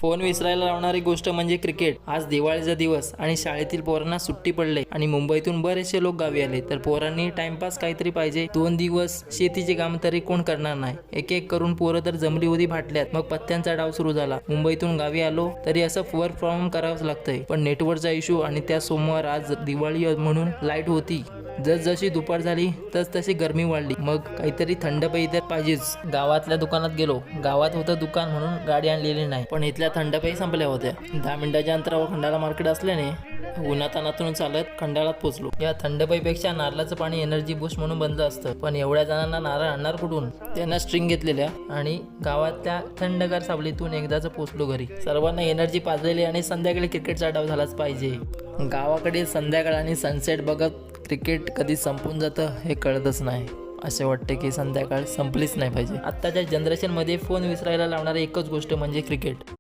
Phone विसरायला लावणारी गोष्ट म्हणजे क्रिकेट। आज दिवाळीचा दिवस आणि शाळेतील पोरांना सुट्टी पडले आणि मुंबईतून बरेचसे लोक गावी आले, तर पोरांनी टाइमपास काहीतरी पाहिजे। 2 दिवस शेतीचे काम तरी कोण करणार नाही। एक एक करून पोरं तर जमली होती भाटल्यात। मग पत्त्यांचा डाव सुरू झाला। मुंबईतून गावी आलो तरी असं वर्क फ्रॉम होम करावंच लागतंय, पण नेटवर्कचा इश्यू आणि त्या सोमवार आज दिवाळी म्हणून लाईट होती। जशी दुपार झाली तशी गरमी वाढली। मग काहीतरी थंड पेय तर पाहिजेच। गावातल्या दुकानात गेलो। गावात होतं दुकान म्हणून गाडी आणलेली नाही, पण इथल्या थंड पेय संपल्या होत्या। 10 मिनिटाच्या अंतरावर खंडाळा मार्केट असल्याने उन्हातानातून चालत खंडाळात पोहोचलो। या थंड पेयपेक्षा नारळाचं पाणी एनर्जी बूस्ट म्हणून बनलं असतं, पण एवढ्या जणांना नारळ आणणार कुठून? त्यांना स्ट्रिंग घेतलेल्या आणि गावातल्या थंडगार सावलीतून एकदाच पोहोचलो घरी। सर्वांना एनर्जी पाजलेली आणि संध्याकाळी क्रिकेटचा डाव झालाच पाहिजे। गावाकडे संध्याकाळ आणि सनसेट बघत क्रिकेट कधी संपून जातं हे कळतच नाही। असे वाटते की संध्याकाळ संपलीच नाही पाहिजे। आत्ताच्या जनरेशनमध्ये फोन विसरायला लावणारी एकच गोष्ट म्हणजे क्रिकेट।